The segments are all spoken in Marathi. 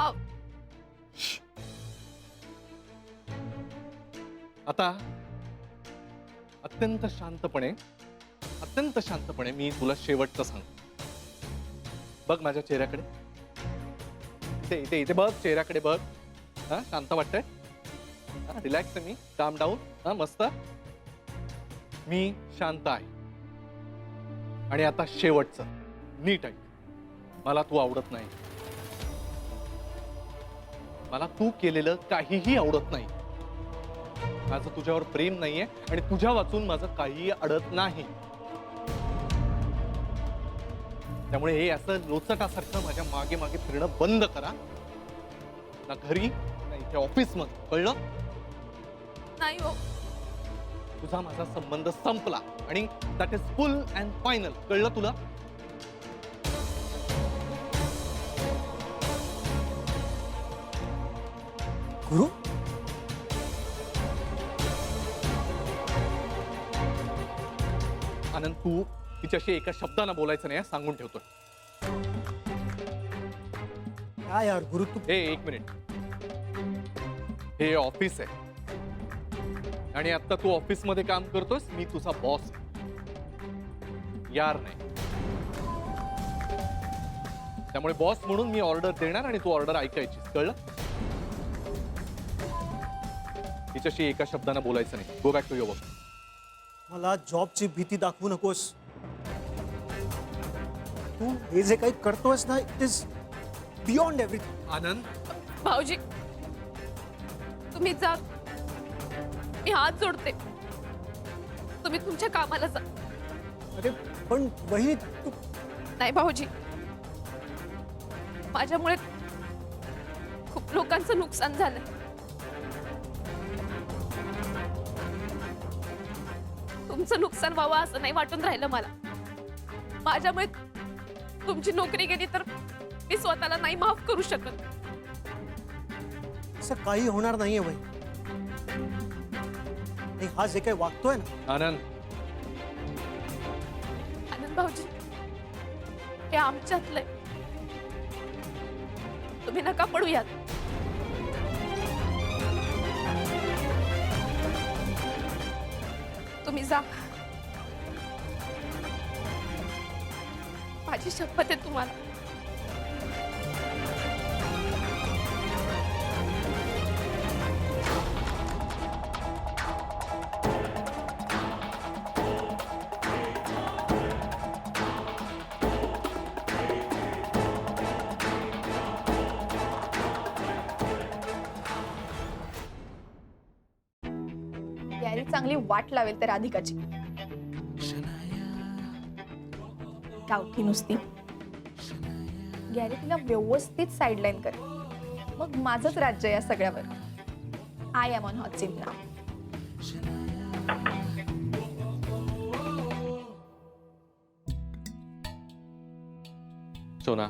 अहो, आता अत्यंत शांतपणे मी तुला शेवटचं सांगतो. बघ माझ्या चेहऱ्याकडे, इथे इथे इथे बघ, चेहऱ्याकडे बघ. हा, शांत वाटतंय? रिलॅक्स आहे मी, काम डाऊन. हा, मस्त. मी शांत आहे. आणि आता शेवटचं नीट आहे. मला तू आवडत नाही. मला तू केलेलं काहीही आवडत नाही. माझं तुझ्यावर प्रेम नाहीये आणि तुझ्या वाचून माझं काहीही अडत नाही. त्यामुळे हे असं लोचटासारखं माझ्या मागे मागे फिरणं बंद करा. ना घरी ना इथे ऑफिस मध्ये, कळलं? नाही हो. तुझा माझा संबंध संपला आणि that is full and final. कळलं तुला? गुरु, आनंद, तू तिच्याशी एका शब्दानं बोलायचं नाही, सांगून ठेवतो. काय यार गुरु तू. हे एक मिनिट. हे ऑफिस आहे आणि आता तू ऑफिस मध्ये काम करतोस. मी तुझा बॉस यार नाही. त्यामुळे बॉस म्हणून मी ऑर्डर देणार आणि तू ऑर्डर ऐकायची. कळलं? तिच्याशी एका शब्दानं बोलायचं नाही. Go back to your work. मला जॉबची भीती दाखवू नकोस. तू हे जे काही करतोयस ना, इट इज बियॉन्ड एव्हरीथिंग. आनंद, भाऊजी, तुम्ही जा. मी हात जोडते. तुम्ही तुमच्या कामाला जा. अरे पण वहिनी तू. नाही भाऊजी, माझ्यामुळे खूप लोकांचं नुकसान झालं. तुमचं नुकसान व्हावं असं नाही वाटून राहिलं मला. माझ्यामुळे तुमची नोकरी गेली तर मी स्वतःला नाही माफ करू शकत. असं काही होणार नाहीये वहिनी. आणि हा जे काही वागतोय ना. आनंद, आनंद भाऊजी, हे आमच्यातलंय. तुम्ही नका पडूयात. तुम्ही जा. माझी शपथ आहे तुम्हाला. गॅरी चांगली वाट लावेल तर राधिकाची. गावठी नुसती. गॅरी तिला व्यवस्थित साईडलाईन कर. मग माझंच राज्य या सगळ्यावर. I am on hot seat नाव. सोना,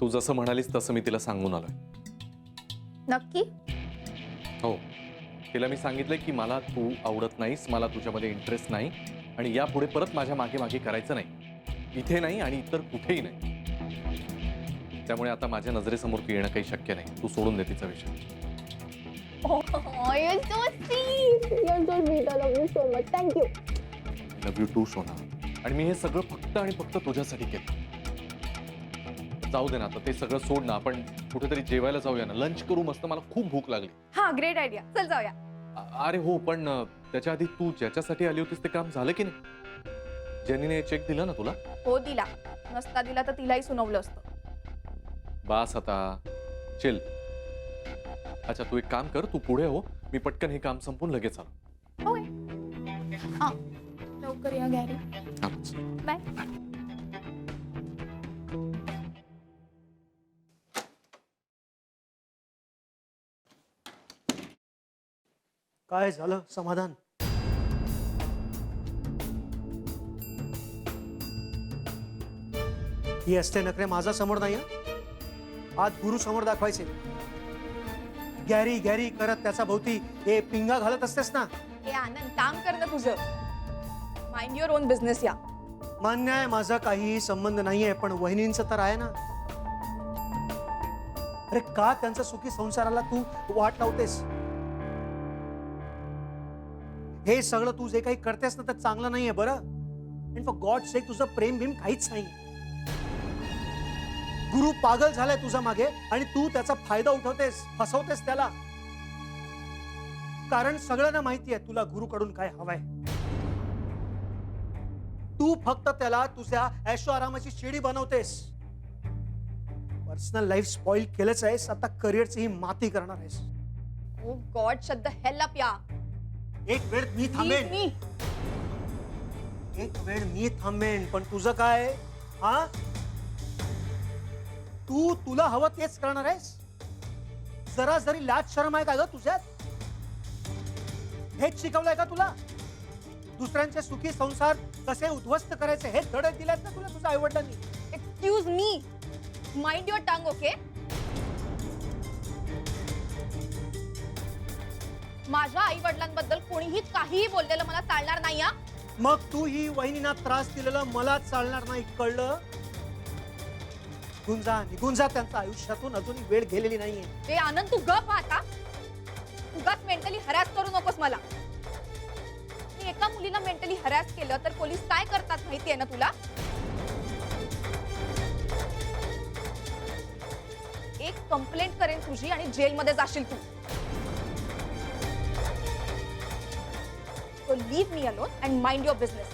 तू जसं म्हणालीस तसं मी तिला सांगून आलोय. नक्की? हो, तिला मी सांगितलंय की मला तू आवडत नाहीस, मला तुझ्यामध्ये इंटरेस्ट नाही आणि यापुढे परत माझ्या मागे मागे करायचं नाही. इथे नाही आणि इतर कुठेही नाही. त्यामुळे आता माझ्या नजरेसमोर तू येणं काही शक्य नाही. तू सोडून दे तिचा विषय. you're so sweet. You're so sweet. I love you so much. Thank you. Love you too सोना. आणि मी हे सगळं फक्त आणि फक्त तुझ्यासाठी केलं. जाऊ दे ना आता, ते सगळं सोड ना. आपण कुठेतरी जेवायला जाऊया ना, लंच करू मस्त. मला खूप भूक लागली. हा, ग्रेट आयडिया. चल जाऊया. अरे हो, पण त्याच्या आधी तू ज्याच्यासाठी आली होतीस ते काम झालं की नाही? जेनीने चेक दिला ना तुला? हो दिला. नसता दिला तर तिलाही सुनावलं असतं. बास आता, चिल. अच्छा, तू एक काम कर, तू पुढे हो. मी पटकन हे काम संपून लगेच आलो. ओके. हा, लवकर या गॅरी. बाय. काय झालं समाधान? ही असते नखरे माझा समोर नाही. आज गुरु समोर दाखवायचे. गॅरी गॅरी करत त्याचा भोवती हे पिंगा घालत असतेस ना. हे आनंद, काम कर ना तुझं. Mind your on business. या मान्य आहे, माझा काही संबंध नाहीये, पण वहिनींचा तर आहे ना. अरे का त्यांच्या सुखी संसाराला तू वाट लावतेस? हे सगळं तू जे काही करतेस ना ते चांगलं नाहीये बरं. आणि फॉर गॉड सेक तुझं प्रेम भीम काहीच नाही. गुरु पागल झालाय तुझ्या मागे आणि तू त्याचा फायदा उठवतेस, फसवतेस त्याला. कारण सगळ्यांना माहिती आहे तुला गुरुकडून काय हवंय. तू फक्त त्याला तुझ्या ऐशो आरामाची शिडी बनवतेस. पर्सनल लाईफ स्पॉइल केलंच आहेस, आता करिअरची ही माती करणार आहेस. Oh God, shut the hell up या. एक वेळ मी थांबेन, एक वेळ मी थांबेन, पण तुझं काय? हा, तुला हवं तेच करणार आहेस? जरा जरी लाज शरम आहे का ग तुझ्यात? हेच शिकवलंय का तुला? दुसऱ्यांचे सुखी संसार कसे उद्ध्वस्त करायचे हे धडे दिलेत ना तुला तुझ्या आईवडिलांनी. Excuse me, mind your tongue, okay? माझ्या आई वडिलांबद्दल कोणीही काहीही बोललेलं मला चालणार नाही. हा, मग तू ही वहिनींना त्रास दिलेला मला चालणार नाही, कळलं? निघून जा त्यांच्या आयुष्यातून, अजून वेळ गेलेली नाहीये. ते आनंद तू गप आता. उगाच मेंटली हॅरॅस करू नकोस मला. मी एका मुलीला मेंटली हॅरॅस केलं तर पोलीस काय करतात माहितीये ना तुला? एक कंप्लेंट करेन तुझी आणि जेलमध्ये जाशील तू. So leave me alone and mind your business.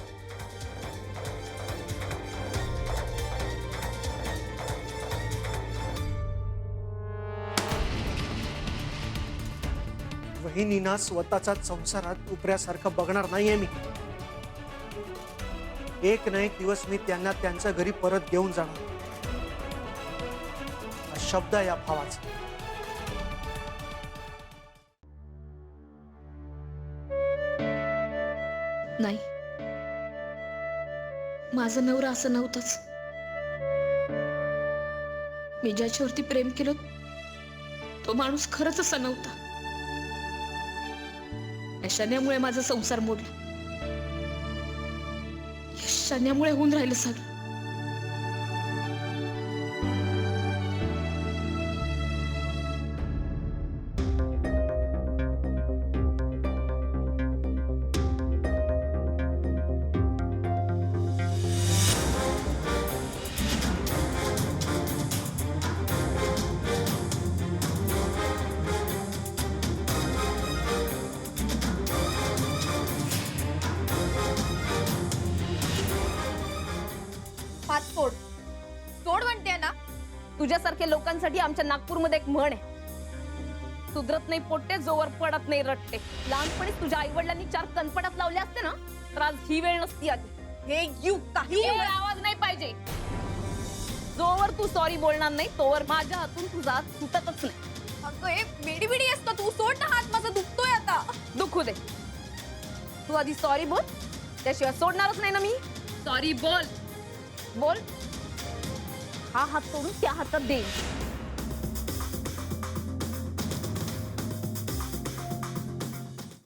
वहिनींना स्वतःच्या संसारात उपऱ्यासारखं बघणार नाहीये मी. एक ना एक दिवस मी त्यांना त्यांच्या घरी परत घेऊन जाणार. हा शब्द आहे या भावाचा. नाही, माझा नवरा असं नव्हतंच. मी ज्याच्यावरती प्रेम केलं तो माणूस खरंच असा नव्हता. या शण्यामुळे माझा संसार मोडला. या शण्यामुळे होऊन राहिलं सगळं. हात सोड. सोड म्हणते ना. तुझ्यासारख्या लोकांसाठी आमच्या नागपूरमध्ये एक म्हण आहे, सुधरत नाही पोट्टे जोवर पडत नाही रट्टे. लहानपणीच तुझ्या आई वडिलांनी 4 कणपटात लावले असते ना तर आज ही वेळ नसती आली. हे यू काही आवाज नाही पाहिजे. जोवर तू सॉरी बोलणार नाही तोवर माझ्या हातून तुझा हात सुटतच नाही. अगं हे बेडी बेडी असतं. तू सोड ना हात, माझा दुखतोय आता. दुखू दे. तू आधी सॉरी बोल, त्याशिवाय सोडणारच नाही ना मी. सॉरी बोल. बोल. हा हात सोडून त्या हातात दे.